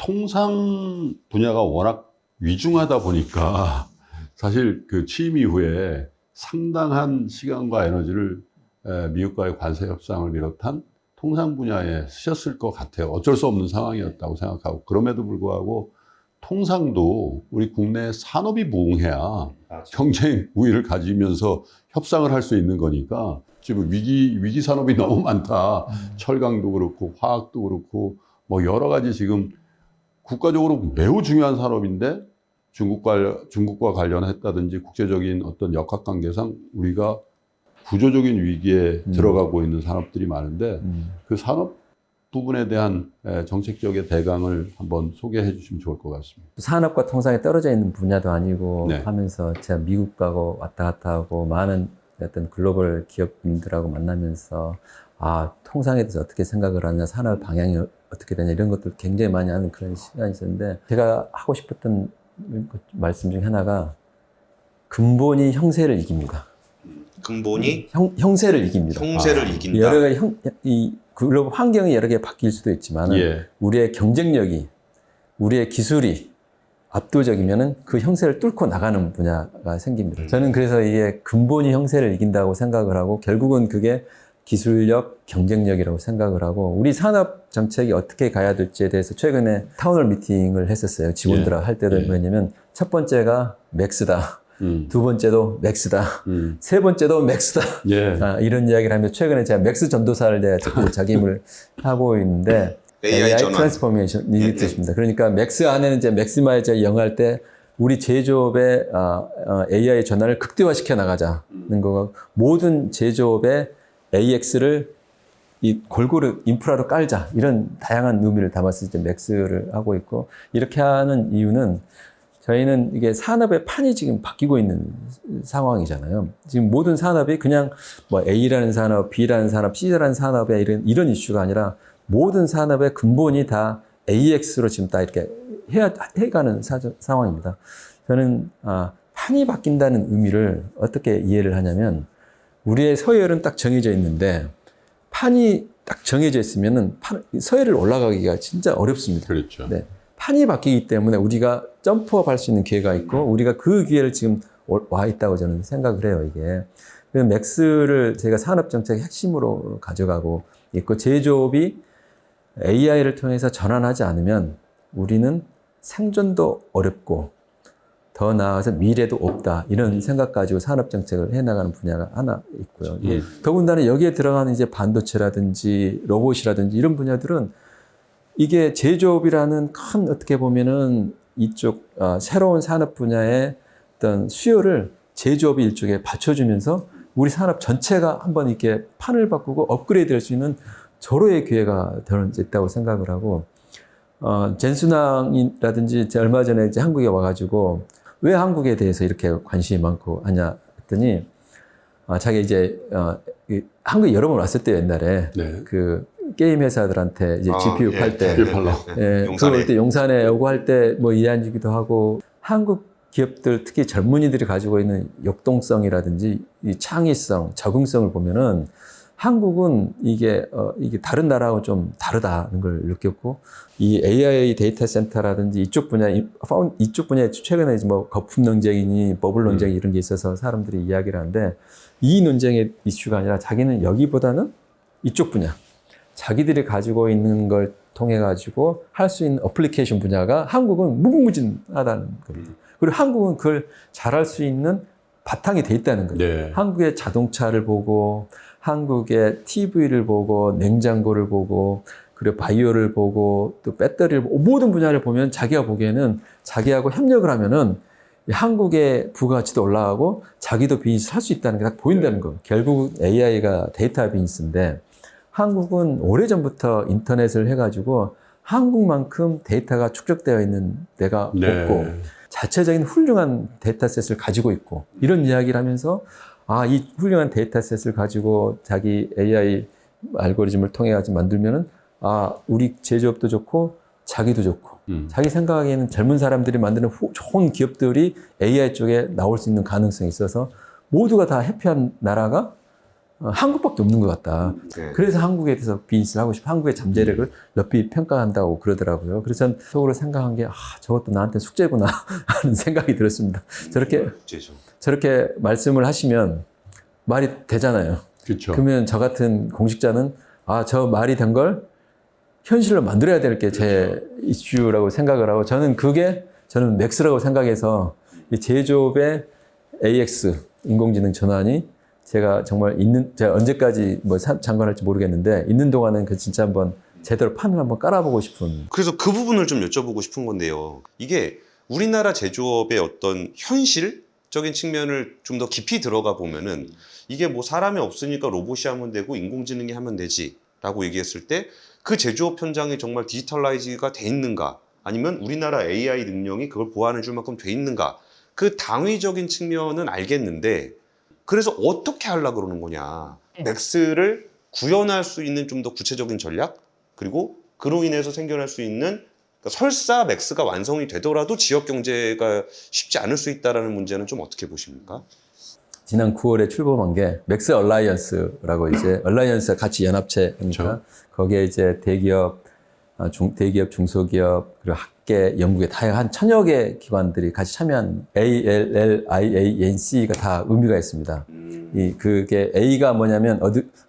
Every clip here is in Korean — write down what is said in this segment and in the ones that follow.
통상 분야가 워낙 위중하다 보니까 사실 그 취임 이후에 상당한 시간과 에너지를 미국과의 관세 협상을 비롯한 통상 분야에 쓰셨을 것 같아요. 어쩔 수 없는 상황이었다고 생각하고, 그럼에도 불구하고 통상도 우리 국내 산업이 부흥해야 경쟁 우위를 가지면서 협상을 할 수 있는 거니까 지금 위기 산업이 너무 많다. 철강도 그렇고 화학도 그렇고 뭐 여러 가지 지금 국가적으로 매우 중요한 산업인데 중국과 관련했다든지 국제적인 어떤 역학관계상 우리가 구조적인 위기에 들어가고 있는 산업들이 많은데 그 산업 부분에 대한 정책적인 대강을 한번 소개해 주시면 좋을 것 같습니다. 산업과 통상에 떨어져 있는 분야도 아니고 네. 하면서 제가 미국 가고 왔다 갔다 하고 많은 어떤 글로벌 기업인들하고 만나면서 통상에 대해서 어떻게 생각을 하느냐, 산업 방향이 어떻게 되냐 이런 것들 굉장히 많이 하는 그런 시간이 있었는데 제가 하고 싶었던 말씀 중에 하나가 근본이 형세를 이깁니다. 근본이 형세를 이깁니다. 형세를 이긴다. 여러 가지 이 글로벌 환경이 여러 개 바뀔 수도 있지만 우리의 경쟁력이, 우리의 기술이 압도적이면은 그 형세를 뚫고 나가는 분야가 생깁니다. 저는 그래서 이게 근본이 형세를 이긴다고 생각을 하고 결국은 그게 기술력, 경쟁력이라고 생각을 하고 우리 산업 정책이 어떻게 가야 될지에 대해서 최근에 타운홀 미팅을 했었어요. 직원들하고 할 때도 왜냐면 첫 번째가 맥스다. 두 번째도 맥스다. 세 번째도 맥스다. 이런 이야기를 하면서 최근에 제가 맥스 전도사를 내가 자기임을 하고 있는데 AI 트랜스포메이션이 뜻입니다. 그러니까 맥스 안에는 이제 맥시마이저 영어할 때 우리 제조업의 AI 전환을 극대화시켜 나가자는 거고 모든 제조업의 AX를 이 골고루 인프라로 깔자 이런 다양한 의미를 담아서 이제 맥스를 하고 있고 이렇게 하는 이유는 저희는 이게 산업의 판이 지금 바뀌고 있는 상황이잖아요. 지금 모든 산업이 그냥 뭐 A라는 산업, B라는 산업, C라는 산업의 이런 이슈가 아니라 모든 산업의 근본이 다 AX로 지금 다 이렇게 해가는 상황입니다. 저는 판이 바뀐다는 의미를 어떻게 이해를 하냐면 우리의 서열은 딱 정해져 있는데 판이 딱 정해져 있으면은 서열을 올라가기가 진짜 어렵습니다. 그렇죠. 네. 판이 바뀌기 때문에 우리가 점프업 할 수 있는 기회가 있고 우리가 그 기회를 지금 와 있다고 저는 생각을 해요, 이게. 그래서 맥스를 제가 산업정책의 핵심으로 가져가고 있고 제조업이 AI를 통해서 전환하지 않으면 우리는 생존도 어렵고 더 나아가서 미래도 없다. 이런 생각 가지고 산업정책을 해나가는 분야가 하나 있고요. 더군다나 여기에 들어가는 이제 반도체라든지 로봇이라든지 이런 분야들은 이게 제조업이라는 큰 어떻게 보면은 이쪽 새로운 산업 분야의 어떤 수요를 제조업이 일종에 받쳐주면서 우리 산업 전체가 한번 이렇게 판을 바꾸고 업그레이드 할 수 있는 절호의 기회가 있다고 생각을 하고 젠순왕이라든지 얼마 전에 이제 한국에 와가지고 왜 한국에 대해서 이렇게 관심이 많고 하냐 했더니 자기 이제 한국에 여러 번 왔을 때 옛날에 그 게임 회사들한테 이제 GPU 팔 때, 그럴 때 용산에 오고 할 때 뭐 이야기도 하고 한국 기업들 특히 젊은이들이 가지고 있는 역동성이라든지 이 창의성, 적응성을 보면은 한국은 이게 다른 나라하고 좀 다르다는 걸 느꼈고 이 AI 데이터 센터라든지 이쪽 분야에 최근에 뭐 거품 논쟁이니 버블 논쟁이 이런 게 있어서 사람들이 이야기를 하는데 이 논쟁의 이슈가 아니라 자기는 여기보다는 이쪽 분야 자기들이 가지고 있는 걸 통해 가지고 할 수 있는 어플리케이션 분야가 한국은 무궁무진하다는 겁니다. 그리고 한국은 그걸 잘할 수 있는 바탕이 돼 있다는 거예요. 한국의 자동차를 보고 한국의 TV를 보고 냉장고를 보고 그리고 바이오를 보고 또 배터리를 보고 모든 분야를 보면 자기가 보기에는 자기하고 협력을 하면은 한국의 부가가치도 올라가고 자기도 비즈니스 할 수 있다는 게 딱 보인다는 거예요. 결국 AI가 데이터 비즈니스인데 한국은 오래전부터 인터넷을 해가지고 한국만큼 데이터가 축적되어 있는 데가 없고 자체적인 훌륭한 데이터셋을 가지고 있고 이런 이야기를 하면서 이 훌륭한 데이터셋을 가지고 자기 AI 알고리즘을 통해 가지고 만들면은 우리 제조업도 좋고 자기도 좋고 자기 생각하기에는 젊은 사람들이 만드는 좋은 기업들이 AI 쪽에 나올 수 있는 가능성이 있어서 모두가 다 해피한 나라가 한국밖에 없는 것 같다. 네. 그래서 한국에 대해서 비즈니스를 하고 싶어. 한국의 잠재력을 높이 평가한다고 그러더라고요. 그래서 저는 속으로 생각한 게, 저것도 나한테 숙제구나 하는 생각이 들었습니다. 저렇게 말씀을 하시면 말이 되잖아요. 그렇죠. 그러면 저 같은 공직자는 저 말이 된 걸 현실로 만들어야 될 게 제 이슈라고 생각을 하고, 저는 맥스라고 생각해서 이 제조업의 AX, 인공지능 전환이 제가 언제까지 장관할지 모르겠는데, 있는 동안은 진짜 한번 제대로 판을 한번 깔아보고 싶은. 그래서 그 부분을 좀 여쭤보고 싶은 건데요. 이게 우리나라 제조업의 어떤 현실적인 측면을 좀 더 깊이 들어가 보면은, 이게 뭐 사람이 없으니까 로봇이 하면 되고 인공지능이 하면 되지 라고 얘기했을 때, 그 제조업 현장이 정말 디지털라이즈가 돼 있는가, 아니면 우리나라 AI 능력이 그걸 보완해 줄 만큼 돼 있는가, 그 당위적인 측면은 알겠는데, 그래서 어떻게 하려고 그러는 거냐. 맥스를 구현할 수 있는 좀 더 구체적인 전략, 그리고 그로 인해서 생겨날 수 있는, 그러니까 설사 맥스가 완성이 되더라도 지역 경제가 쉽지 않을 수 있다는 문제는 좀 어떻게 보십니까? 지난 9월에 출범한 게 맥스 얼라이언스라고, 이제 얼라이언스가 같이 연합체니까 그렇죠. 거기에 이제 대기업, 중소기업, 그리고 학계, 연구계 다 한 1000여 개 기관들이 같이 참여한 ALLIANC가 다 의미가 있습니다. 그게 A가 뭐냐면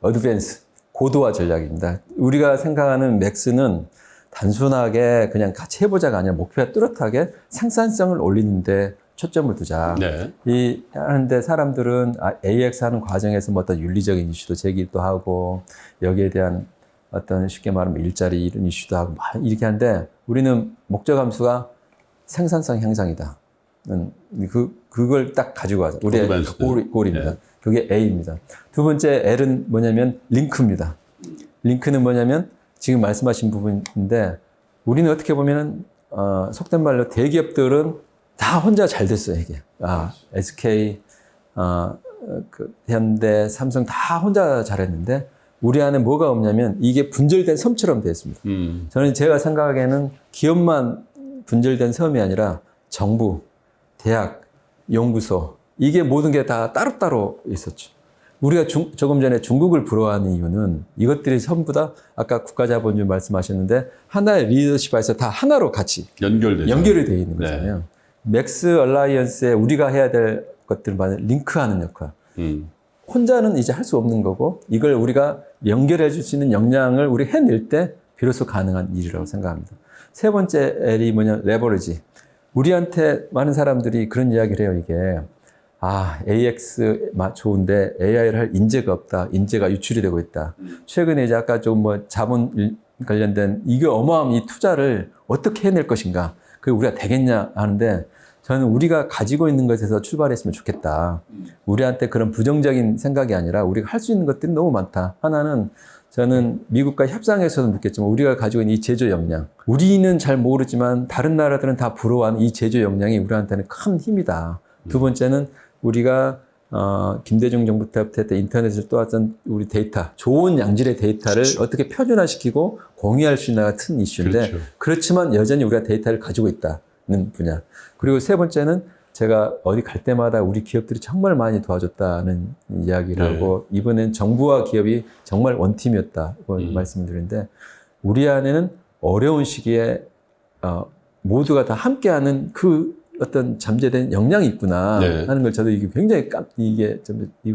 어드밴스, 고도화 전략입니다. 우리가 생각하는 맥스는 단순하게 그냥 같이 해보자가 아니라 목표가 뚜렷하게 생산성을 올리는데 초점을 두자. 네. 하는데 사람들은 AX 하는 과정에서 뭐 어떤 윤리적인 이슈도 제기도 하고, 여기에 대한 어떤 쉽게 말하면 일자리 이런 이슈도 하고 막 이렇게 하는데, 우리는 목적 함수가 생산성 향상이다. 그걸 딱 가지고 가자. 우리의 골입니다. 네. 그게 A입니다. 두 번째 L은 뭐냐면 링크입니다. 링크는 뭐냐면 지금 말씀하신 부분인데, 우리는 어떻게 보면은 속된 말로 대기업들은 다 혼자 잘 됐어요, 이게. SK, 현대, 삼성 다 혼자 잘했는데, 우리 안에 뭐가 없냐면 이게 분절된 섬처럼 되어 있습니다. 저는 제가 생각하기에는 기업만 분절된 섬이 아니라 정부, 대학, 연구소, 이게 모든 게 다 따로따로 있었죠. 우리가 조금 전에 중국을 부러워하는 이유는 이것들이 전부 다 아까 국가자본주의 말씀하셨는데, 하나의 리더십에서 다 하나로 같이 연결이 되어 있는 거잖아요. 네. 맥스 얼라이언스에 우리가 해야 될 것들만 링크하는 역할. 혼자는 이제 할 수 없는 거고, 이걸 우리가 연결해 줄 수 있는 역량을 우리 해낼 때 비로소 가능한 일이라고 생각합니다. 세 번째 L이 뭐냐, 레버리지. 우리한테 많은 사람들이 그런 이야기를 해요, 이게. AX 좋은데 AI를 할 인재가 없다. 인재가 유출이 되고 있다. 최근에 이제 아까 좀 자본 관련된 이게 어마어마한 이 투자를 어떻게 해낼 것인가. 그게 우리가 되겠냐 하는데, 저는 우리가 가지고 있는 것에서 출발했으면 좋겠다. 우리한테 그런 부정적인 생각이 아니라 우리가 할 수 있는 것들이 너무 많다. 하나는 저는 미국과 협상에서도 느꼈지만, 우리가 가지고 있는 이 제조 역량. 우리는 잘 모르지만 다른 나라들은 다 부러워하는 이 제조 역량이 우리한테는 큰 힘이다. 두 번째는 우리가 김대중 정부 때부터 인터넷을 떠왔던 우리 데이터, 좋은 양질의 데이터를 그렇죠. 어떻게 표준화시키고 공유할 수 있는 같은 이슈인데, 그렇죠. 그렇지만 여전히 우리가 데이터를 가지고 있다는 분야. 그리고 세 번째는 제가 어디 갈 때마다 우리 기업들이 정말 많이 도와줬다는 이야기를 하고, 이번엔 정부와 기업이 정말 원팀이었다고 말씀을 드리는데, 우리 안에는 어려운 시기에 모두가 다 함께하는 그 어떤 잠재된 역량이 있구나 하는 걸 저도 이게 굉장히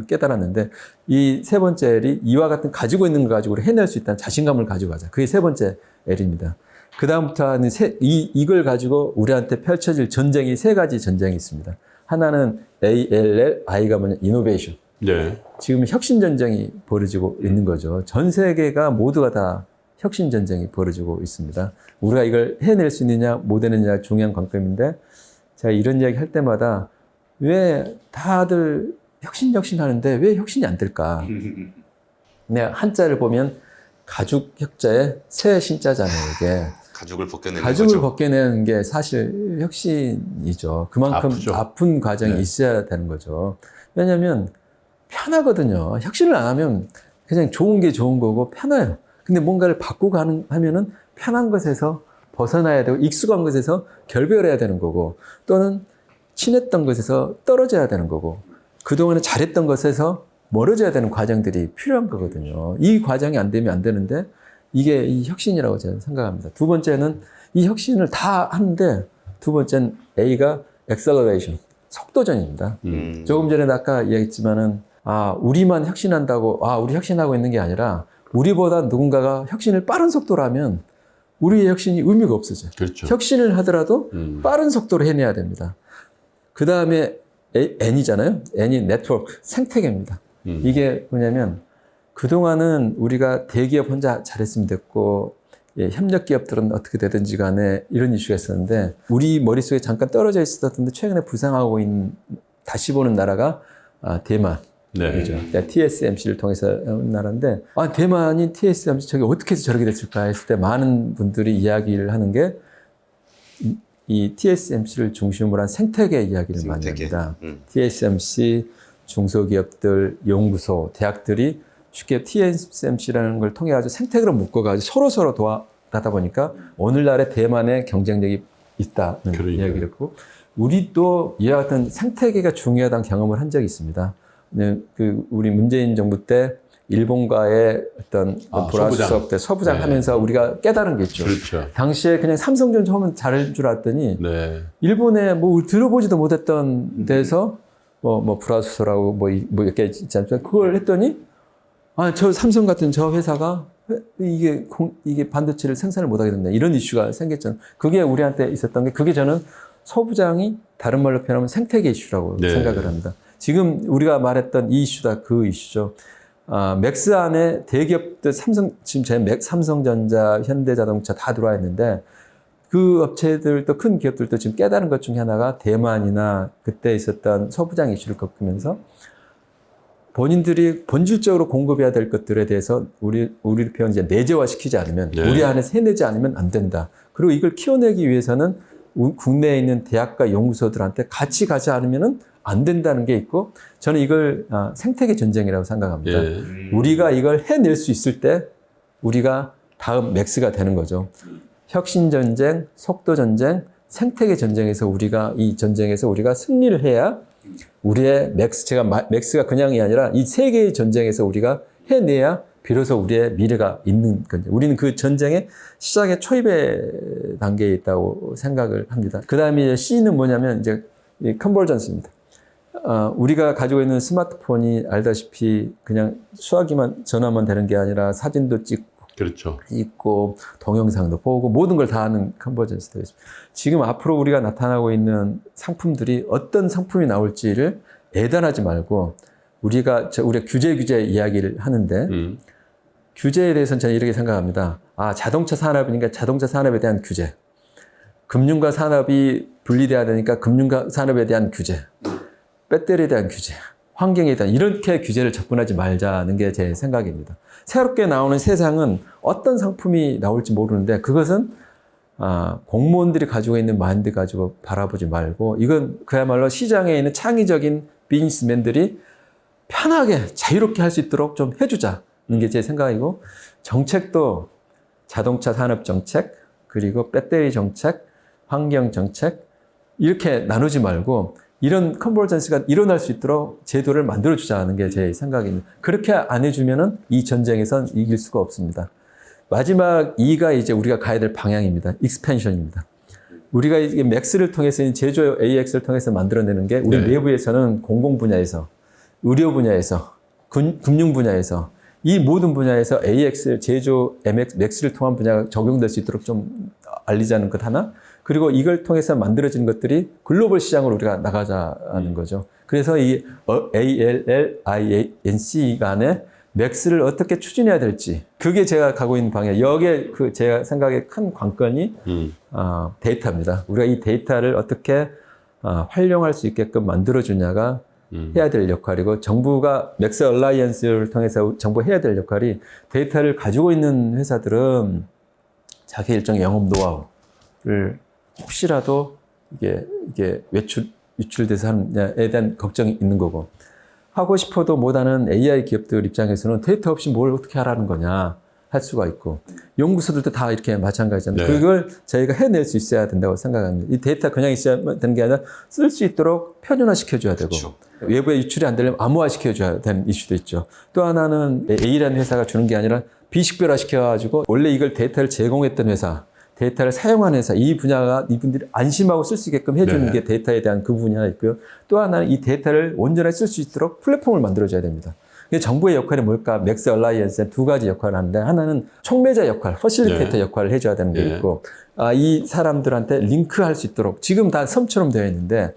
깨달았는데, 이 세 번째 L이 이와 같은 가지고 있는 걸 가지고 해낼 수 있다는 자신감을 가지고 가자. 그게 세 번째 L입니다. 그 다음부터는 이걸 가지고 우리한테 펼쳐질 전쟁이 세 가지 전쟁이 있습니다. 하나는 ALL, I가 뭐냐, 이노베이션. 네. 지금 혁신 전쟁이 벌어지고 있는 거죠. 전 세계가 모두가 다 혁신 전쟁이 벌어지고 있습니다. 우리가 이걸 해낼 수 있느냐, 못 해내느냐 중요한 관점인데, 제가 이런 이야기 할 때마다 왜 다들 혁신 하는데 왜 혁신이 안 될까? 내가 한자를 보면 가죽 혁자에 새 신자잖아요, 이게. 가죽을 벗겨내는 가죽을 거죠. 벗겨내는 게 사실 혁신이죠. 그만큼 아픈 과정이 있어야 되는 거죠. 왜냐하면 편하거든요. 혁신을 안 하면 그냥 좋은 게 좋은 거고 편해요. 근데 뭔가를 바꾸고 하면은 편한 것에서 벗어나야 되고, 익숙한 것에서 결별해야 되는 거고, 또는 친했던 것에서 떨어져야 되는 거고, 그동안에 잘했던 것에서 멀어져야 되는 과정들이 필요한 거거든요. 이 과정이 안 되면 안 되는데 이게 이 혁신이라고 저는 생각합니다. 두 번째는 이 혁신을 다 하는데 두 번째는 A가 acceleration, 속도전입니다. 조금 전에 아까 이야기했지만은 우리만 혁신한다고 우리 혁신하고 있는 게 아니라 우리보다 누군가가 혁신을 빠른 속도로 하면 우리의 혁신이 의미가 없어져요. 그렇죠. 혁신을 하더라도 빠른 속도로 해내야 됩니다. 그 다음에 N이잖아요. N이 네트워크, 생태계입니다. 이게 뭐냐면 그동안은 우리가 대기업 혼자 잘했으면 됐고 협력 기업들은 어떻게 되든지 간에 이런 이슈가 있었는데 우리 머릿속에 잠깐 떨어져 있었던데 최근에 부상하고 있는 다시 보는 나라가 대만. 네. 그렇죠. TSMC를 통해서 온 나라인데 대만이 TSMC 저게 어떻게 해서 저렇게 됐을까 했을 때 많은 분들이 이야기를 하는 게 이 TSMC를 중심으로 한 생태계 이야기를 많이 합니다. TSMC, 중소기업들, 연구소, 대학들이 쉽게 TSMC라는 걸 통해 가지고 생태계로 묶어가지고 서로 도와가다 보니까 오늘날의 대만의 경쟁력이 있다는 그러니까요. 이야기를 했고 우리도 이와 같은 생태계가 중요하다는 경험을 한 적이 있습니다. 우리 문재인 정부 때 일본과의 어떤 불화수석 때 서부장 하면서 우리가 깨달은 게 있죠. 그렇죠. 당시에 그냥 삼성전자 하면 잘할 줄 알았더니 네. 일본에 들어보지도 못했던 데서 불화수소라고 이렇게 있지 않습니까? 그걸 했더니 저 삼성 같은 저 회사가 이게 반도체를 생산을 못하게 된다. 이런 이슈가 생겼잖아요. 그게 우리한테 있었던 게 그게 저는 서부장이 다른 말로 표현하면 생태계 이슈라고 생각을 합니다. 지금 우리가 말했던 이 이슈다 그 이슈죠. 맥스 안에 대기업들 지금 삼성전자, 현대자동차 다 들어와 있는데 그 업체들도 큰 기업들도 지금 깨달은 것 중에 하나가 대만이나 그때 있었던 서부장 이슈를 겪으면서 본인들이 본질적으로 공급해야 될 것들에 대해서 우리를 표현 이제 내재화시키지 않으면 우리 안에서 해내지 않으면 안 된다. 그리고 이걸 키워내기 위해서는 국내에 있는 대학과 연구소들한테 같이 가지 않으면은 안 된다는 게 있고 저는 이걸 생태계 전쟁이라고 생각합니다. 우리가 이걸 해낼 수 있을 때 우리가 다음 맥스가 되는 거죠. 혁신 전쟁, 속도 전쟁, 생태계 전쟁에서 이 전쟁에서 우리가 승리를 해야 우리의 맥스가 그냥이 아니라 이 세 개의 전쟁에서 우리가 해내야 비로소 우리의 미래가 있는 건데 우리는 그 전쟁의 시작의 초입의 단계에 있다고 생각을 합니다. 그 다음에 C는 뭐냐면 이제 컨버전스입니다. 우리가 가지고 있는 스마트폰이 알다시피 그냥 수화기만 전화만 되는 게 아니라 사진도 찍고 동영상도 보고 모든 걸 다 하는 컨버전스 되어 있습니다. 지금 앞으로 우리가 나타나고 있는 상품들이 어떤 상품이 나올지를 애단하지 말고 우리가 규제 이야기를 하는데 규제에 대해서는 저는 이렇게 생각합니다. 자동차 산업이니까 자동차 산업에 대한 규제, 금융과 산업이 분리돼야 되니까 금융과 산업에 대한 규제, 배터리에 대한 규제, 환경에 대한 이렇게 규제를 접근하지 말자는 게 제 생각입니다. 새롭게 나오는 세상은 어떤 상품이 나올지 모르는데 그것은 공무원들이 가지고 있는 마인드 가지고 바라보지 말고 이건 그야말로 시장에 있는 창의적인 비즈니스맨들이 편하게 자유롭게 할 수 있도록 좀 해주자는 게 제 생각이고 정책도 자동차 산업 정책 그리고 배터리 정책, 환경 정책 이렇게 나누지 말고 이런 컨버전스가 일어날 수 있도록 제도를 만들어주자는 게 제 생각입니다. 그렇게 안 해주면은 이 전쟁에선 이길 수가 없습니다. 마지막 2가 이제 우리가 가야 될 방향입니다. 익스펜션입니다. 우리가 이게 맥스를 통해서 제조 AX를 통해서 만들어내는 게 우리 내부에서는 공공 분야에서, 의료 분야에서, 금융 분야에서 이 모든 분야에서 AX 제조 맥스를 통한 분야가 적용될 수 있도록 좀 알리자는 것 하나. 그리고 이걸 통해서 만들어진 것들이 글로벌 시장으로 우리가 나가자는 거죠. 그래서 이 ALLINC 간에 맥스를 어떻게 추진해야 될지 그게 제가 가고 있는 방향. 여기에 제가 생각의 큰 관건이 데이터입니다. 우리가 이 데이터를 어떻게 활용할 수 있게끔 만들어주냐가 해야 될 역할이고 정부가 맥스 얼라이언스를 통해서 정부 해야 될 역할이 데이터를 가지고 있는 회사들은 자기 일종의 영업 노하우를 혹시라도 이게 유출돼서 하느냐에 대한 걱정이 있는 거고 하고 싶어도 못하는 AI 기업들 입장에서는 데이터 없이 뭘 어떻게 하라는 거냐 할 수가 있고 연구소들도 다 이렇게 마찬가지잖아요. 네. 그걸 저희가 해낼 수 있어야 된다고 생각합니다. 이 데이터 그냥 있어야 되는 게 아니라 쓸 수 있도록 표준화시켜줘야 되고 그렇죠. 외부에 유출이 안 되려면 암호화시켜줘야 되는 이슈도 있죠. 또 하나는 A라는 회사가 주는 게 아니라 비식별화시켜가지고 원래 이걸 데이터를 제공했던 회사, 데이터를 사용하는 회사, 이 분야가 이분들이 안심하고 쓸 수 있게끔 해주는 네. 게 데이터에 대한 그 분야가 있고요. 또 하나는 이 데이터를 온전하게 쓸 수 있도록 플랫폼을 만들어줘야 됩니다. 정부의 역할이 뭘까? 맥스 얼라이언스의 두 가지 역할을 하는데 하나는 촉매자 역할, 퍼실리테이터 네. 역할을 해줘야 되는 게 네. 있고 이 사람들한테 링크할 수 있도록 지금 다 섬처럼 되어 있는데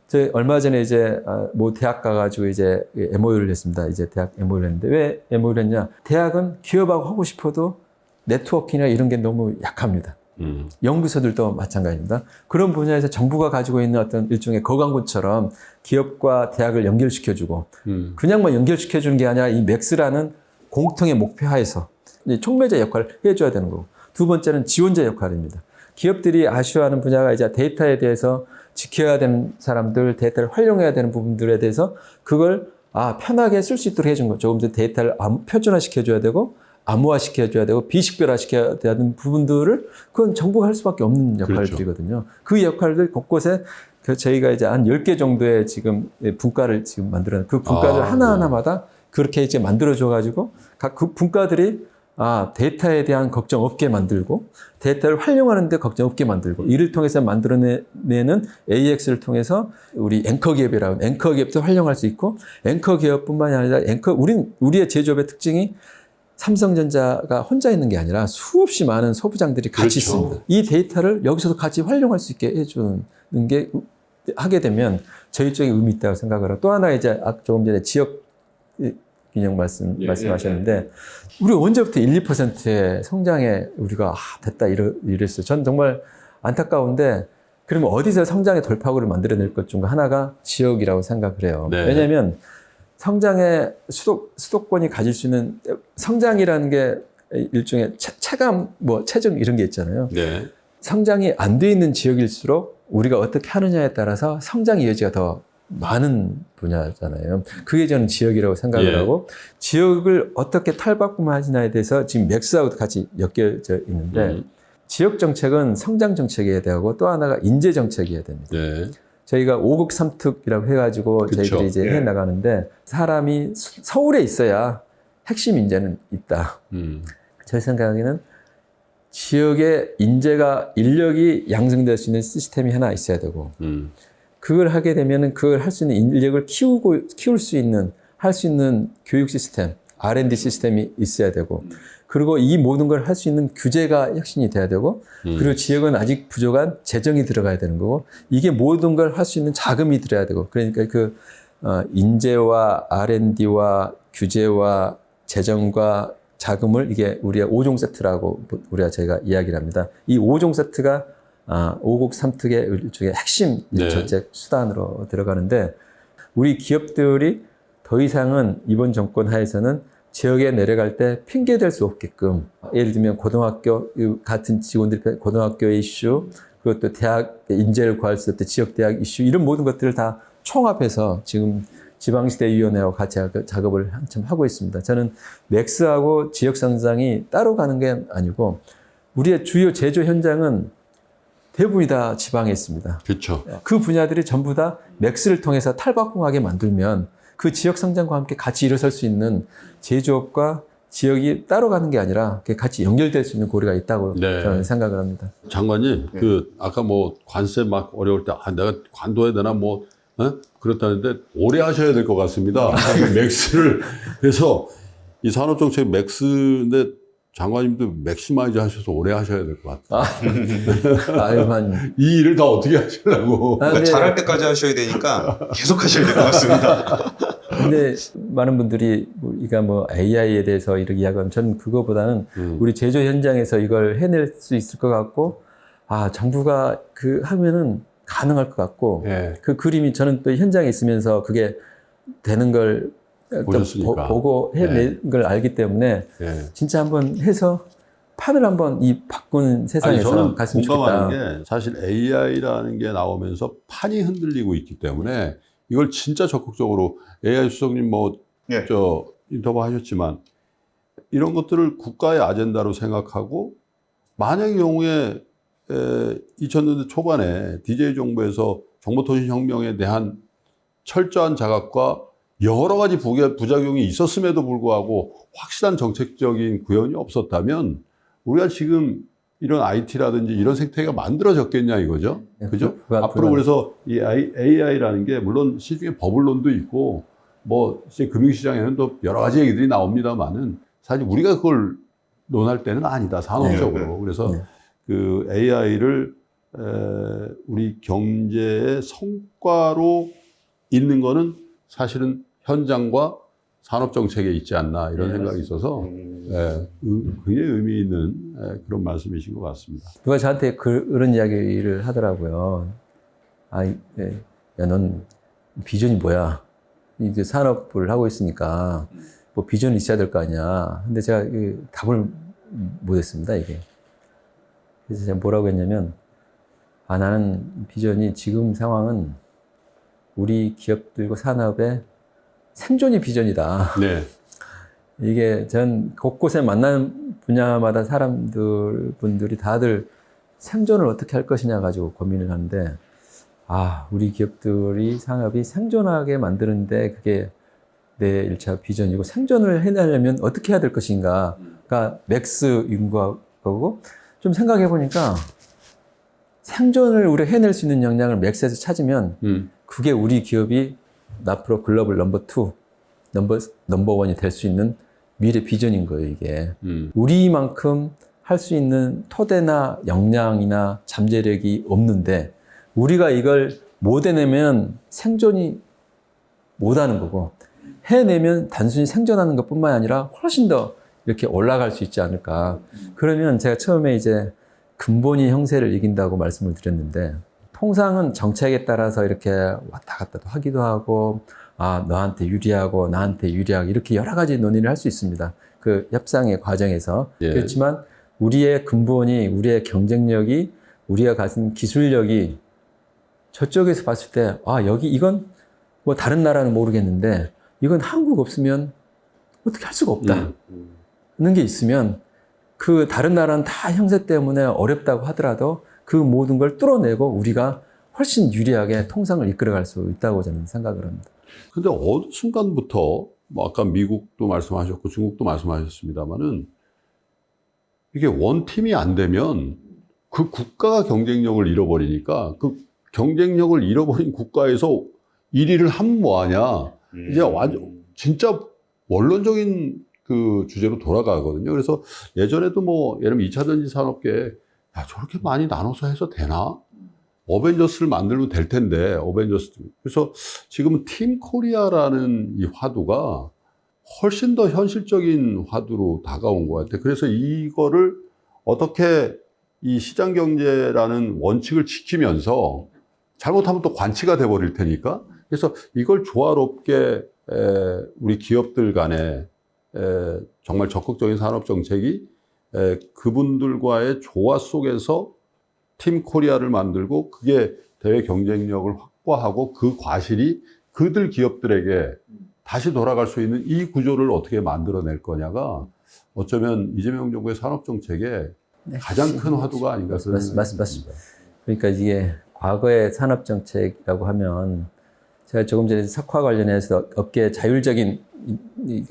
저 얼마 전에 이제 뭐 대학 가가지고 이제 MOU를 했습니다. 이제 대학 MOU를 했는데 왜 MOU를 했냐? 대학은 기업하고 하고 싶어도 네트워킹이나 이런 게 너무 약합니다. 연구소들도 마찬가지입니다. 그런 분야에서 정부가 가지고 있는 어떤 일종의 거강군처럼 기업과 대학을 연결시켜주고 그냥만 연결시켜주는 게 아니라 이 맥스라는 공통의 목표 하에서 촉매자 역할을 해줘야 되는 거고 두 번째는 지원자 역할입니다. 기업들이 아쉬워하는 분야가 이제 데이터에 대해서 지켜야 되는 사람들, 데이터를 활용해야 되는 부분들에 대해서 그걸 편하게 쓸 수 있도록 해준 거죠. 조금 더 데이터를 표준화시켜줘야 되고 암호화시켜줘야 되고 비식별화시켜야 되는 부분들을 그건 정부가 할 수밖에 없는 역할들이거든요. 그렇죠. 그 역할들 곳곳에 저희가 이제 한 10개 정도의 지금 분과를 지금 만들어놨는데 그 분과들 하나하나마다 그렇게 이제 만들어줘가지고 각 그 분과들이 데이터에 대한 걱정 없게 만들고 데이터를 활용하는데 걱정 없게 만들고 이를 통해서 만들어내는 AX를 통해서 우리 앵커 기업이라고 앵커 기업도 활용할 수 있고 앵커 기업뿐만이 아니라 우리의 제조업의 특징이 삼성전자가 혼자 있는 게 아니라 수없이 많은 소부장들이 같이 그렇죠. 있습니다. 이 데이터를 여기서도 같이 활용할 수 있게 해주는 게 하게 되면 저희 쪽에 의미 있다고 생각을 하고 또 하나 이제 조금 전에 지역 균형 말씀하셨는데 우리 언제부터 1, 2%의 성장에 우리가 됐다 이랬어요. 전 정말 안타까운데 그러면 어디서 성장의 돌파구를 만들어낼 것 중 하나가 지역이라고 생각을 해요. 네. 왜냐하면 성장의 수도권이 가질 수 있는 성장이라는 게 일종의 체감, 체증 이런 게 있잖아요. 네. 성장이 안 돼 있는 지역일수록 우리가 어떻게 하느냐에 따라서 성장의 여지가 더 많은 분야잖아요. 그게 저는 지역이라고 생각을 하고 지역을 어떻게 탈바꿈하시냐에 대해서 지금 맥스하고도 같이 엮여져 있는데 지역 정책은 성장 정책이어야 되고 또 하나가 인재 정책이어야 됩니다. 네. 저희가 5국 3특이라고 해가지고 그쵸. 저희들이 이제 해 나가는데 사람이 서울에 있어야 핵심 인재는 있다. 제 생각에는 지역의 인력이 양성될 수 있는 시스템이 하나 있어야 되고 그걸 하게 되면은 그걸 할 수 있는 인력을 키울 수 있는 할 수 있는 교육 시스템, R&D 시스템이 있어야 되고 그리고 이 모든 걸 할 수 있는 규제가 혁신이 돼야 되고 그리고 지역은 아직 부족한 재정이 들어가야 되는 거고 이게 모든 걸 할 수 있는 자금이 들어야 되고 그러니까 인재와 R&D와 규제와 재정과 자금을 이게 우리가 5종 세트라고 저희가 이야기를 합니다. 이 5종 세트가 5국 3특의 일종의 핵심 정책 수단으로 들어가는데 우리 기업들이 더 이상은 이번 정권 하에서는 지역에 내려갈 때 핑계 댈 수 없게끔 예를 들면 고등학교 같은 직원들이 고등학교의 이슈 그리고 또 대학 인재를 구할 수 있을 때 지역 대학 이슈 이런 모든 것들을 다 총합해서 지금 지방시대위원회와 같이 작업을 한참 하고 있습니다. 저는 맥스하고 지역 성장이 따로 가는 게 아니고 우리의 주요 제조 현장은 대부분이 다 지방에 있습니다. 그렇죠. 그 분야들이 전부 다 맥스를 통해서 탈바꿈하게 만들면 그 지역 성장과 함께 같이 일어설 수 있는 제조업과 지역이 따로 가는 게 아니라 같이 연결될 수 있는 고리가 있다고 저는 생각을 합니다. 장관님, 아까 관세 막 어려울 때, 내가 관둬야 되나 그렇다는데 오래 하셔야 될 것 같습니다. 맥스를 해서 이 산업정책 맥스인데 장관님도 맥시마이즈 하셔서 오래 하셔야 될 것 같아요. 이 일을 다 어떻게 하시려고. 잘할 때까지 하셔야 되니까 계속 하셔야 될 것 같습니다. 근데 많은 분들이 우리가 AI에 대해서 이렇게 이야기하면 저는 그거보다는 우리 제조 현장에서 이걸 해낼 수 있을 것 같고 정부가 하면은 가능할 것 같고 그 그림이 저는 또 현장에 있으면서 그게 되는 걸 보고 해낸 걸 알기 때문에 진짜 한번 해서 판을 한번 바꾸는 세상에서 갔으면 좋겠다. 공감하는 게 사실 AI라는 게 나오면서 판이 흔들리고 있기 때문에 이걸 진짜 적극적으로 AI 수석님 인터뷰 하셨지만 이런 것들을 국가의 아젠다로 생각하고 만약의 경우에 2000년대 초반에 DJ 정부에서 정보통신혁명에 대한 철저한 자각과 여러 가지 부작용이 있었음에도 불구하고 확실한 정책적인 구현이 없었다면 우리가 지금 이런 IT라든지 이런 생태계가 만들어졌겠냐 이거죠. 그죠? 앞으로 그래서 이 AI라는 게 물론 시중에 버블론도 있고 뭐 이제 금융시장에는 또 여러 가지 얘기들이 나옵니다만은 사실 우리가 그걸 논할 때는 아니다 산업적으로. 그래서 그 AI를 우리 경제의 성과로 있는 거는 사실은 현장과 산업 정책에 있지 않나 이런 생각이 있어서 굉장히 의미 있는 그런 말씀이신 것 같습니다. 누가 저한테 그런 이야기를 하더라고요. 야, 넌 비전이 뭐야? 이제 산업을 하고 있으니까 뭐 비전이 있어야 될 거 아니야. 근데 제가 답을 못했습니다, 이게. 그래서 제가 뭐라고 했냐면, 나는 비전이 지금 상황은 우리 기업들과 산업의 생존이 비전이다. 네. 이게 전 곳곳에 만나는 분야마다 분들이 다들 생존을 어떻게 할 것이냐 가지고 고민을 하는데, 우리 기업들이 산업이 생존하게 만드는데 그게 내 1차 비전이고 생존을 해내려면 어떻게 해야 될 것인가가 맥스인 거고 좀 생각해 보니까 생존을 우리가 해낼 수 있는 역량을 맥스에서 찾으면 그게 우리 기업이 앞으로 글로벌 넘버원이 될 수 있는 미래 비전인 거예요, 이게. 우리만큼 할 수 있는 토대나 역량이나 잠재력이 없는데 우리가 이걸 못 해내면 생존이 못 하는 거고 해내면 단순히 생존하는 것 뿐만 아니라 훨씬 더 이렇게 올라갈 수 있지 않을까. 그러면 제가 처음에 이제 근본이 형세를 이긴다고 말씀을 드렸는데 통상은 정책에 따라서 이렇게 왔다 갔다 하기도 하고 너한테 유리하고 나한테 유리하고 이렇게 여러 가지 논의를 할 수 있습니다. 그 협상의 과정에서. 그렇지만 우리의 근본이 우리의 경쟁력이 우리가 가진 기술력이 저쪽에서 봤을 때 이건 뭐 다른 나라는 모르겠는데 이건 한국 없으면 어떻게 할 수가 없다. 는 게 있으면 그 다른 나라는 다 형세 때문에 어렵다고 하더라도 그 모든 걸 뚫어내고 우리가 훨씬 유리하게 통상을 이끌어갈 수 있다고 저는 생각을 합니다. 근데 어느 순간부터 뭐 아까 미국도 말씀하셨고 중국도 말씀하셨습니다만은 이게 원팀이 안 되면 그 국가가 경쟁력을 잃어버리니까 그 경쟁력을 잃어버린 국가에서 1위를 하면 뭐하냐. 이제 완전 진짜 원론적인 그 주제로 돌아가거든요. 그래서 예전에도 뭐 예를 들면 2차 전지 산업계에 저렇게 많이 나눠서 해서 되나? 어벤져스를 만들면 될 텐데 어벤져스. 그래서 지금은 팀 코리아라는 이 화두가 훨씬 더 현실적인 화두로 다가온 것 같아요. 그래서 이거를 어떻게 이 시장 경제라는 원칙을 지키면서 잘못하면 또 관치가 돼버릴 테니까. 그래서 이걸 조화롭게 우리 기업들 간에 정말 적극적인 산업 정책이 그분들과의 조화 속에서 팀 코리아를 만들고 그게 대외 경쟁력을 확보하고 그 과실이 그들 기업들에게 다시 돌아갈 수 있는 이 구조를 어떻게 만들어낼 거냐가 어쩌면 이재명 정부의 산업 정책의 가장 큰 화두가 아닌가 맞습니다. 그러니까 이게 과거의 산업 정책이라고 하면 제가 조금 전에 석화 관련해서 업계 자율적인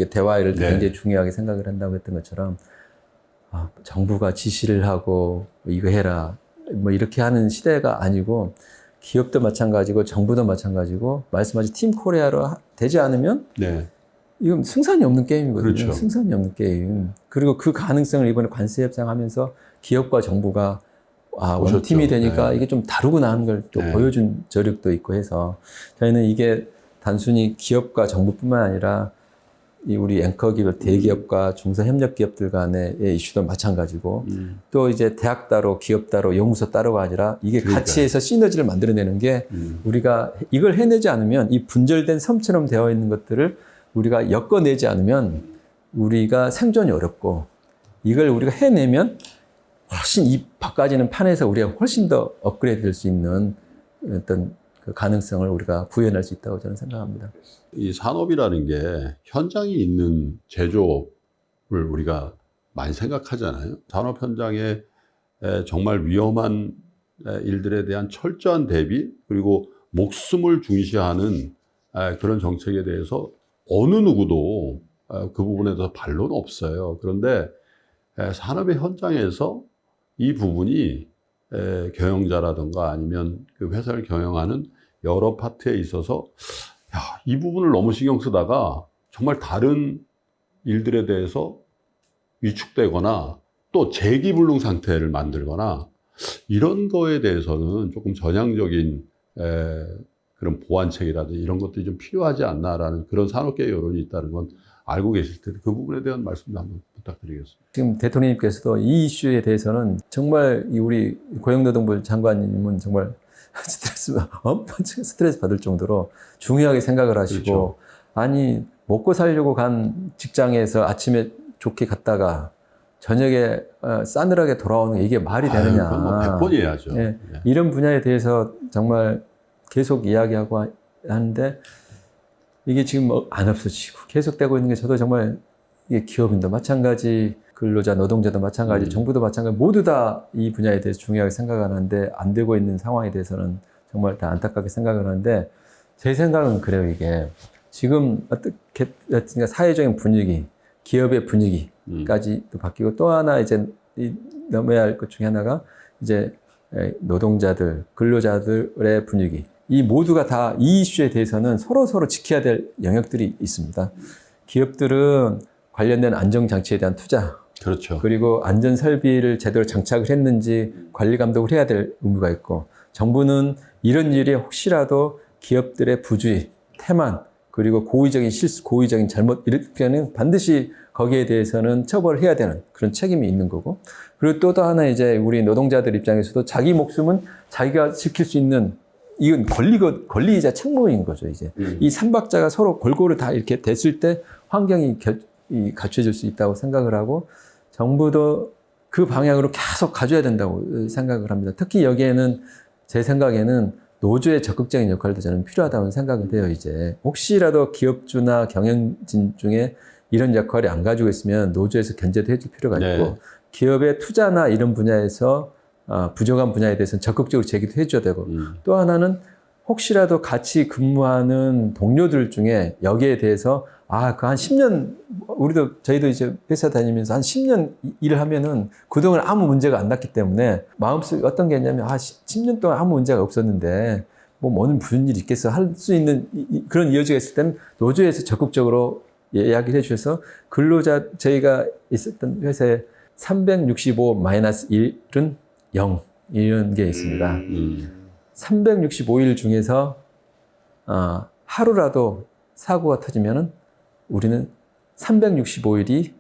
대화를 굉장히 중요하게 생각을 한다고 했던 것처럼 정부가 지시를 하고 이거 해라 뭐 이렇게 하는 시대가 아니고 기업도 마찬가지고 정부도 마찬가지고 말씀하신 팀 코리아로 되지 않으면 이건 승산이 없는 게임이거든요. 그렇죠. 승산이 없는 게임. 그리고 그 가능성을 이번에 관세 협상하면서 기업과 정부가 원팀이 되니까 이게 좀 다르구나 하는 걸 또 보여준 저력도 있고 해서 저희는 이게 단순히 기업과 정부뿐만 아니라 이 우리 앵커 기업, 대기업과 중소협력 기업들 간의 이슈도 마찬가지고 또 이제 대학 따로 기업 따로 연구소 따로가 아니라 이게 같이 해서 시너지를 만들어내는 게 우리가 이걸 해내지 않으면 이 분절된 섬처럼 되어 있는 것들을 우리가 엮어내지 않으면 우리가 생존이 어렵고 이걸 우리가 해내면 훨씬 이 바꿔지는 판에서 우리가 훨씬 더 업그레이드 될 수 있는 어떤 그 가능성을 우리가 구현할 수 있다고 저는 생각합니다. 이 산업이라는 게 현장이 있는 제조업 우리가 많이 생각하잖아요. 산업 현장에 정말 위험한 일들에 대한 철저한 대비, 그리고 목숨을 중시하는 그런 정책에 대해서 어느 누구도 그 부분에 대해서 반론은 없어요. 그런데 산업의 현장에서 이 부분이 경영자라든가 아니면 그 회사를 경영하는 여러 파트에 있어서 이 부분을 너무 신경 쓰다가 정말 다른 일들에 대해서 위축되거나 또 재기불능 상태를 만들거나 이런 거에 대해서는 조금 전향적인 그런 보완책이라든지 이런 것들이 좀 필요하지 않나라는 그런 산업계 여론이 있다는 건 알고 계실 텐데 그 부분에 대한 말씀도 한번 부탁드리겠습니다. 지금 대통령님께서도 이 이슈에 대해서는 정말 우리 고용노동부 장관님은 정말 엄청 스트레스 받을 정도로 중요하게 생각을 하시고 그렇죠. 아니 먹고 살려고 간 직장에서 아침에 좋게 갔다가 저녁에 싸늘하게 돌아오는 게 이게 말이 되느냐. 그건 뭐 100번 해야죠. 네. 이런 분야에 대해서 정말 계속 이야기하고 하는데 이게 지금 안 없어지고 계속되고 있는 게 저도 정말 이게 기업인도 마찬가지, 근로자, 노동자도 마찬가지, 정부도 마찬가지, 모두 다 이 분야에 대해서 중요하게 생각을 하는데 안 되고 있는 상황에 대해서는 정말 다 안타깝게 생각을 하는데 제 생각은 그래요. 이게 지금 어떻게 사회적인 분위기, 기업의 분위기까지도 바뀌고 또 하나 이제 넘어야 할 것 중에 하나가 이제 노동자들, 근로자들의 분위기. 이 모두가 다 이 이슈에 대해서는 서로 지켜야 될 영역들이 있습니다. 기업들은 관련된 안정장치에 대한 투자, 그렇죠. 그리고 안전 설비를 제대로 장착을 했는지 관리 감독을 해야 될 의무가 있고, 정부는 이런 일이 혹시라도 기업들의 부주의, 태만, 그리고 고의적인 실수, 고의적인 잘못 이렇게는 반드시 거기에 대해서는 처벌을 해야 되는 그런 책임이 있는 거고, 그리고 또 하나 이제 우리 노동자들 입장에서도 자기 목숨은 자기가 지킬 수 있는 이건 권리이자 책무인 거죠, 이제. 이 삼박자가 서로 골고루 다 이렇게 됐을 때 환경이 갖춰질 수 있다고 생각을 하고, 정부도 그 방향으로 계속 가져야 된다고 생각을 합니다. 특히 여기에는 제 생각에는 노조의 적극적인 역할도 저는 필요하다고 생각을 해요, 이제. 혹시라도 기업주나 경영진 중에 이런 역할이 안 가지고 있으면 노조에서 견제도 해줄 필요가 있고, 네. 기업의 투자나 이런 분야에서 부족한 분야에 대해서는 적극적으로 제기도 해줘야 되고, 또 하나는 혹시라도 같이 근무하는 동료들 중에 여기에 대해서 그 한 10년, 저희도 이제 회사 다니면서 한 10년 일을 하면은 그동안 아무 문제가 안 났기 때문에 마음속에 어떤 게 있냐면 10년 동안 아무 문제가 없었는데 오늘 무슨 일이 있겠어 할 수 있는 그런 여지가 있을 때는 노조에서 적극적으로 이야기를 해주셔서 근로자, 저희가 있었던 회사에 365-1은 0 이런 게 있습니다. 365일 중에서 하루라도 사고가 터지면은 우리는 365일이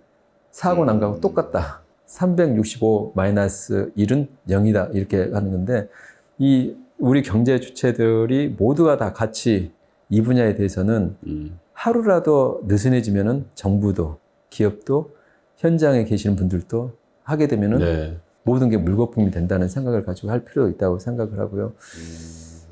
사고 난 거하고 똑같다. 365-1은 0이다. 이렇게 하는 건데, 우리 경제 주체들이 모두가 다 같이 이 분야에 대해서는 하루라도 느슨해지면은 정부도, 기업도, 현장에 계시는 분들도 하게 되면은 네. 모든 게 물거품이 된다는 생각을 가지고 할 필요가 있다고 생각을 하고요.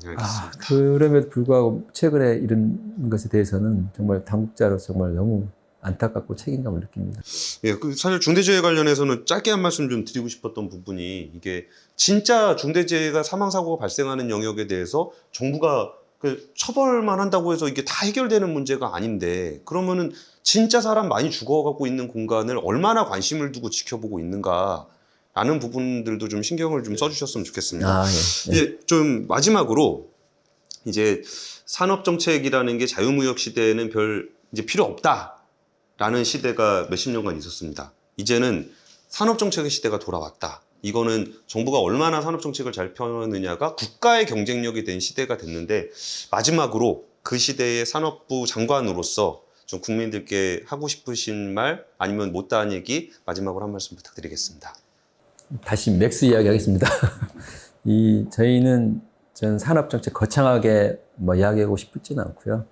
알겠습니다. 그럼에도 불구하고 최근에 이런 것에 대해서는 정말 당국자로서 정말 너무 안타깝고 책임감을 느낍니다. 예, 사실 중대재해 관련해서는 짧게 한 말씀 좀 드리고 싶었던 부분이, 이게 진짜 중대재해가 사망사고가 발생하는 영역에 대해서 정부가 처벌만 한다고 해서 이게 다 해결되는 문제가 아닌데, 그러면은 진짜 사람 많이 죽어가고 있는 공간을 얼마나 관심을 두고 지켜보고 있는가 라는 부분들도 좀 신경을 좀 써주셨으면 좋겠습니다. 예. 이제 좀 마지막으로, 이제 산업정책이라는 게 자유무역 시대에는 이제 필요 없다라는 시대가 몇십 년간 있었습니다. 이제는 산업정책의 시대가 돌아왔다. 이거는 정부가 얼마나 산업정책을 잘 펴느냐가 국가의 경쟁력이 된 시대가 됐는데, 마지막으로 그 시대의 산업부 장관으로서 좀 국민들께 하고 싶으신 말, 아니면 못다한 얘기 마지막으로 한 말씀 부탁드리겠습니다. 다시 맥스 이야기 하겠습니다. 저희는 전 산업정책 거창하게 이야기하고 싶지는 않고요.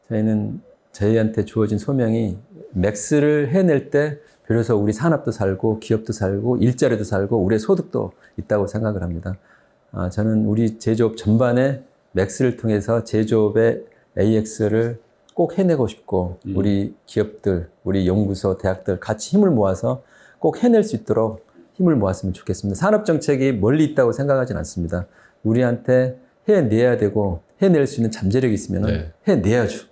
저희는 저희한테 주어진 소명이 맥스를 해낼 때 비로소 우리 산업도 살고 기업도 살고 일자리도 살고 우리의 소득도 있다고 생각을 합니다. 저는 우리 제조업 전반에 맥스를 통해서 제조업의 AX를 꼭 해내고 싶고 우리 기업들, 우리 연구소, 대학들 같이 힘을 모아서 꼭 해낼 수 있도록 힘을 모았으면 좋겠습니다. 산업정책이 멀리 있다고 생각하진 않습니다. 우리한테 해내야 되고 해낼 수 있는 잠재력이 있으면 네. 해내야죠.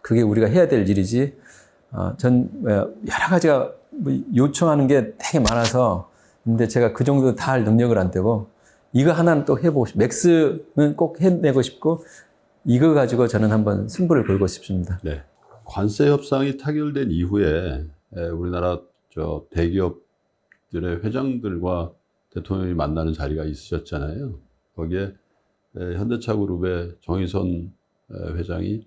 그게 우리가 해야 될 일이지. 전 여러 가지가 요청하는 게 되게 많아서 근데 제가 그 정도 다 할 능력을 안 되고 이거 하나는 또 해보고 싶고 맥스는 꼭 해내고 싶고 이거 가지고 저는 한번 승부를 걸고 싶습니다. 네. 관세 협상이 타결된 이후에 우리나라 대기업들의 회장들과 대통령이 만나는 자리가 있으셨잖아요. 거기에 현대차 그룹의 정의선 회장이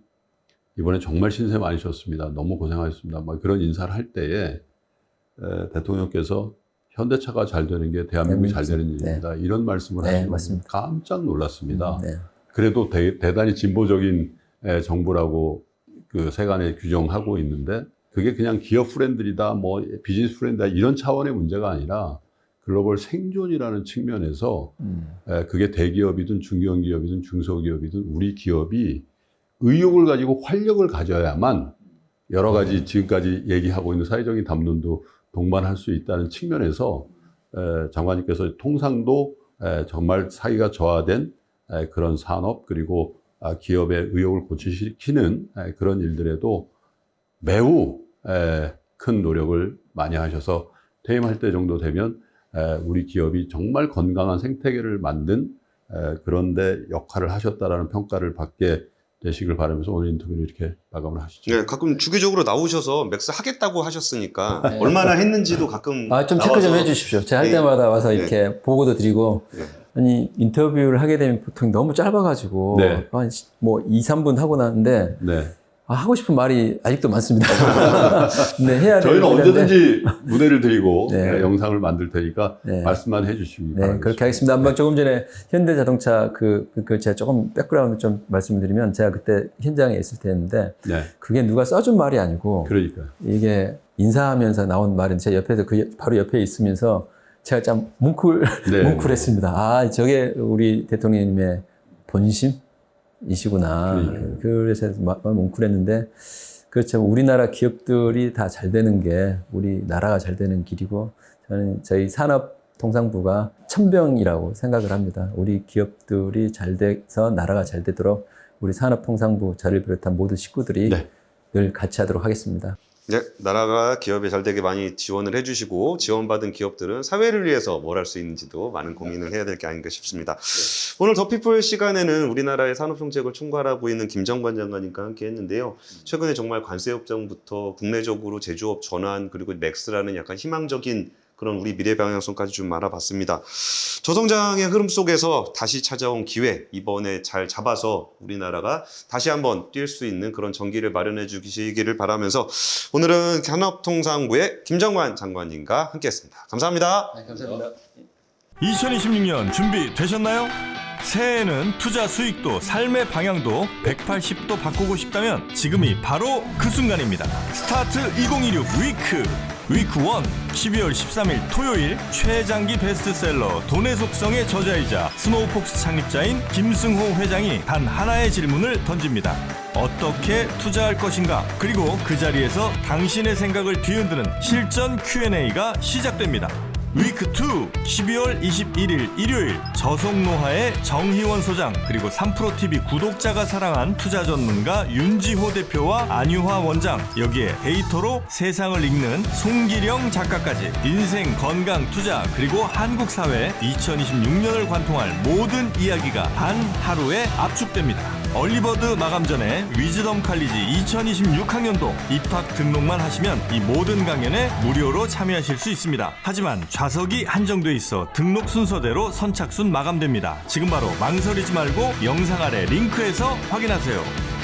이번에 정말 신세 많으셨습니다. 너무 고생하셨습니다. 막 그런 인사를 할 때에 대통령께서 현대차가 잘 되는 게 대한민국이 잘 되는 일입니다. 네. 이런 말씀을 네, 하시고 맞습니다. 깜짝 놀랐습니다. 네. 그래도 대단히 진보적인 정부라고 그 세간에 규정하고 있는데 그게 그냥 기업 프렌들이다, 뭐 비즈니스 프렌드다 이런 차원의 문제가 아니라 글로벌 생존이라는 측면에서 그게 대기업이든 중견기업이든 중소기업이든 우리 기업이 의욕을 가지고 활력을 가져야만 여러 가지 지금까지 얘기하고 있는 사회적인 담론도 동반할 수 있다는 측면에서 장관님께서 통상도 정말 사기가 저하된 그런 산업 그리고 기업의 의욕을 고취시키는 그런 일들에도 매우 큰 노력을 많이 하셔서 퇴임할 때 정도 되면 우리 기업이 정말 건강한 생태계를 만든 그런 데 역할을 하셨다라는 평가를 받게 되시길 바라면서 오늘 인터뷰를 이렇게 마감을 하시죠. 네, 가끔 주기적으로 나오셔서 맥스 하겠다고 하셨으니까 얼마나 했는지도 가끔 좀 체크 좀 해주십시오. 제가 할 때마다 와서 이렇게 보고도 드리고 아니 인터뷰를 하게 되면 보통 너무 짧아가지고 네. 한 뭐 2, 3분 하고 나는데 네. 하고 싶은 말이 아직도 많습니다. 네, 해야 저희는 되는데. 언제든지 무대를 드리고 네. 영상을 만들 테니까 말씀만 해주시기 바랍니다. 네, 그렇게 하겠습니다. 한번 조금 전에 현대자동차 제가 조금 백그라운드 좀 말씀드리면 제가 그때 현장에 있을 때였는데 네. 그게 누가 써준 말이 아니고 그러니까요. 이게 인사하면서 나온 말은 제 옆에서 바로 옆에 있으면서 제가 참 뭉클했습니다. 저게 우리 대통령님의 본심이시구나. 그래서 뭉클했는데 그렇죠. 우리나라 기업들이 다 잘 되는 게 우리 나라가 잘 되는 길이고 저는 저희 산업통상부가 천병이라고 생각을 합니다. 우리 기업들이 잘 돼서 나라가 잘 되도록 우리 산업통상부 저를 비롯한 모든 식구들이 늘 같이 하도록 하겠습니다. 네, 나라가 기업에 잘 되게 많이 지원을 해주시고 지원받은 기업들은 사회를 위해서 뭘 할 수 있는지도 많은 고민을 해야 될 게 아닌가 싶습니다. 오늘 더피플 시간에는 우리나라의 산업정책을 총괄하고 있는 김정관 장관님과 함께 했는데요. 최근에 정말 관세 협정부터 국내적으로 제조업 전환 그리고 맥스라는 약간 희망적인 그런 우리 미래 방향성까지 좀 알아봤습니다. 저성장의 흐름 속에서 다시 찾아온 기회, 이번에 잘 잡아서 우리나라가 다시 한번 뛸 수 있는 그런 전기를 마련해 주시기를 바라면서 오늘은 산업통상부의 김정관 장관님과 함께했습니다. 감사합니다. 네, 감사합니다. 2026년 준비되셨나요? 새해에는 투자 수익도 삶의 방향도 180도 바꾸고 싶다면 지금이 바로 그 순간입니다. 스타트 2026 위크 1 12월 13일 토요일 최장기 베스트셀러 돈의 속성의 저자이자 스노우폭스 창립자인 김승호 회장이 단 하나의 질문을 던집니다. 어떻게 투자할 것인가? 그리고 그 자리에서 당신의 생각을 뒤흔드는 실전 Q&A가 시작됩니다. 위크2 12월 21일 일요일 저속노화의 정희원 소장 그리고 3프로TV 구독자가 사랑한 투자 전문가 윤지호 대표와 안유화 원장 여기에 데이터로 세상을 읽는 송기령 작가까지 인생, 건강, 투자 그리고 한국 사회 2026년을 관통할 모든 이야기가 단 하루에 압축됩니다. 얼리버드 마감 전에 위즈덤 칼리지 2026학년도 입학 등록만 하시면 이 모든 강연에 무료로 참여하실 수 있습니다. 하지만 좌석이 한정돼 있어 등록 순서대로 선착순 마감됩니다. 지금 바로 망설이지 말고 영상 아래 링크에서 확인하세요.